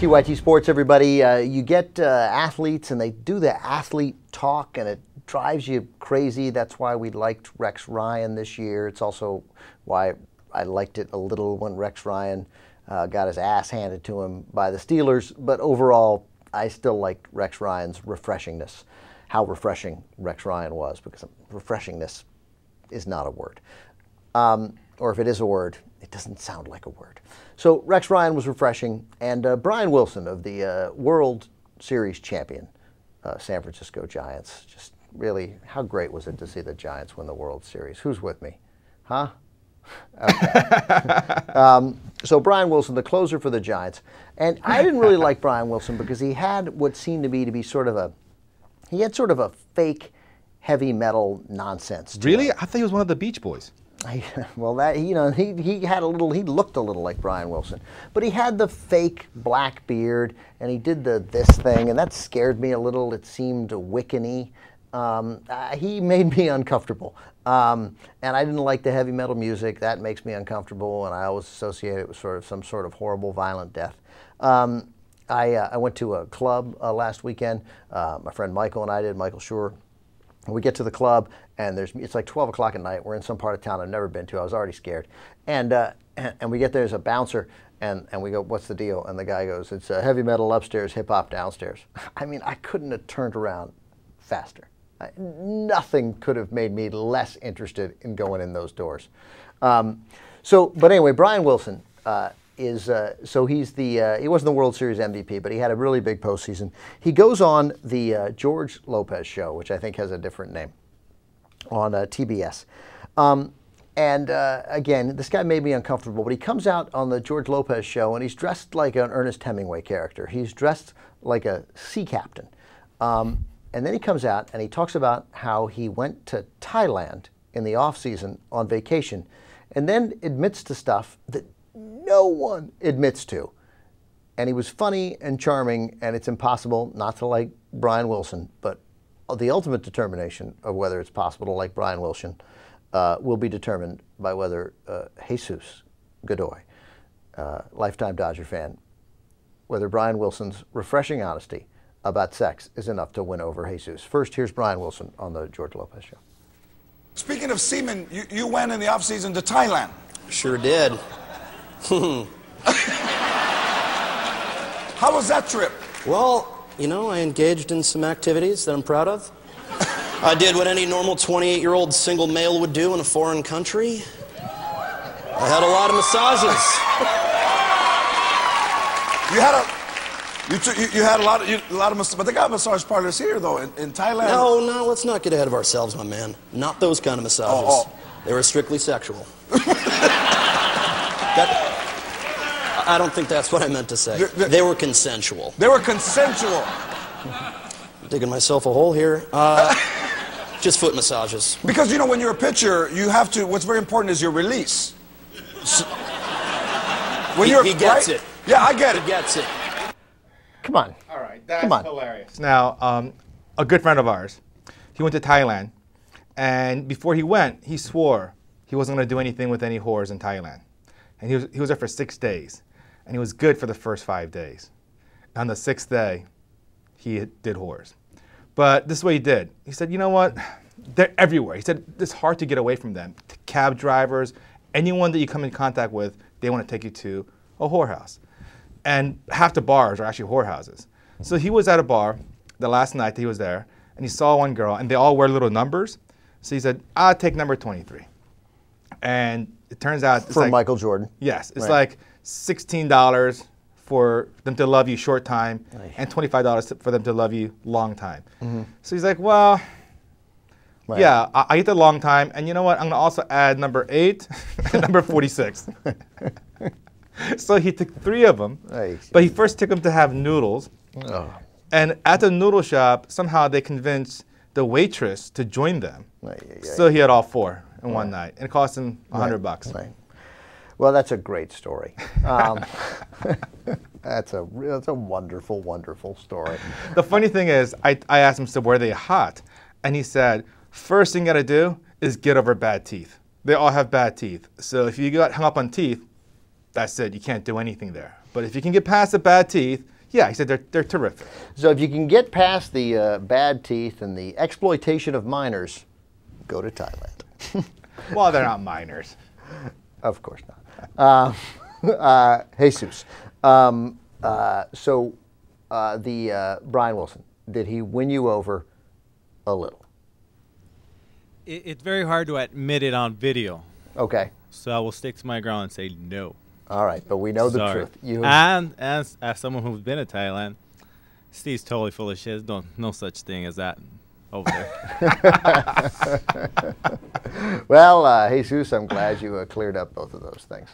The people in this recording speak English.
TYT Sports, everybody. You get athletes and they do the athlete talk and it drives you crazy. That's why we liked Rex Ryan this year. It's also why I liked it a little when Rex Ryan got his ass handed to him by the Steelers. But overall, I still like Rex Ryan's refreshingness, how refreshing Rex Ryan was, because refreshingness is not a word. Or if it is a word, it doesn't sound like a word. So Rex Ryan was refreshing, and Brian Wilson of the World Series champion San Francisco Giants. Just really, how great was it to see the Giants win the World Series? Who's with me? Huh? Okay. So Brian Wilson, the closer for the Giants. And I didn't really like Brian Wilson because he had what seemed to be sort of a fake heavy metal nonsense. Really? I thought he was one of the Beach Boys. Well, that, you know, he looked a little like Brian Wilson, but he had the fake black beard and he did this thing, and that scared me a little. It seemed Wiccan-y. He made me uncomfortable, and I didn't like the heavy metal music. That makes me uncomfortable, and I always associate it with some sort of horrible, violent death. I went to a club last weekend. My friend Michael and I did. Michael Schur. We get to the club, and it's like 12 o'clock at night. We're in some part of town I've never been to. I was already scared. And we get there's a bouncer, and we go, what's the deal? And the guy goes, it's heavy metal upstairs, hip-hop downstairs. I mean, I couldn't have turned around faster. Nothing could have made me less interested in going in those doors. But anyway, Brian Wilson he wasn't the World Series MVP, but he had a really big postseason. He goes on the George Lopez show, which I think has a different name, on TBS. Again, this guy made me uncomfortable, but he comes out on the George Lopez show and he's dressed like an Ernest Hemingway character. He's dressed like a sea captain. And then he comes out and he talks about how he went to Thailand in the off-season on vacation, and then admits to stuff that no one admits to. And he was funny and charming, and it's impossible not to like Brian Wilson, but the ultimate determination of whether it's possible to like Brian Wilson will be determined by whether Jesus Godoy, lifetime Dodger fan, whether Brian Wilson's refreshing honesty about sex is enough to win over Jesus. First, here's Brian Wilson on the George Lopez show. Speaking of semen, you went in the off-season to Thailand. Sure did. How was that trip? Well, you know, I engaged in some activities that I'm proud of. I did what any normal 28-year-old single male would do in a foreign country. I had a lot of massages. You had a lot of massages, but they got massage parlors here though in Thailand. No, let's not get ahead of ourselves, my man. Not those kind of massages. They were strictly sexual. I don't think that's what I meant to say. They were consensual. They were consensual. I'm digging myself a hole here. Just foot massages. Because, you know, when you're a pitcher, you have to, what's very important is your release. So, he gets it. Yeah, I get it. He gets it. Come on. All right, that's hilarious. Now, a good friend of ours, he went to Thailand, and before he went, he swore he wasn't going to do anything with any whores in Thailand. And he was there for 6 days, and he was good for the first 5 days. On the 6th day, he did whores. But this is what he did. He said, you know what? They're everywhere. He said it's hard to get away from them. Cab drivers, anyone that you come in contact with, they want to take you to a whorehouse. And half the bars are actually whorehouses. So he was at a bar the last night that he was there, and he saw one girl, and they all wear little numbers. So he said, I'll take number 23. And it turns out it's from like, Michael Jordan. Yes, it's like $16 for them to love you short time, and $25 for them to love you long time. So he's like, well, yeah, I get the long time, and you know what? I'm gonna also add number 8 and number 46. So he took 3 of them, but he first took them to have noodles. And at the noodle shop, somehow they convinced the waitress to join them. So he had all 4 in one night, and it cost him $100. Well, that's a great story. That's a wonderful, wonderful story. The funny thing is, I asked him, so were they hot? And he said, first thing you gotta do is get over bad teeth. They all have bad teeth. So if you got hung up on teeth, that's it. You can't do anything there. But if you can get past the bad teeth, yeah, he said they're terrific. So if you can get past the bad teeth and the exploitation of minors, go to Thailand. Well, they're not minors. Of course not. Jesus. So Brian Wilson, did he win you over a little? It's very hard to admit it on video. Okay. So I will stick to my ground and say no. All right, but we know the Sorry. truth. And as someone who's been to Thailand, Steve's totally full of shit. No such thing as that over there. Well, Jesus, I'm glad you cleared up both of those things.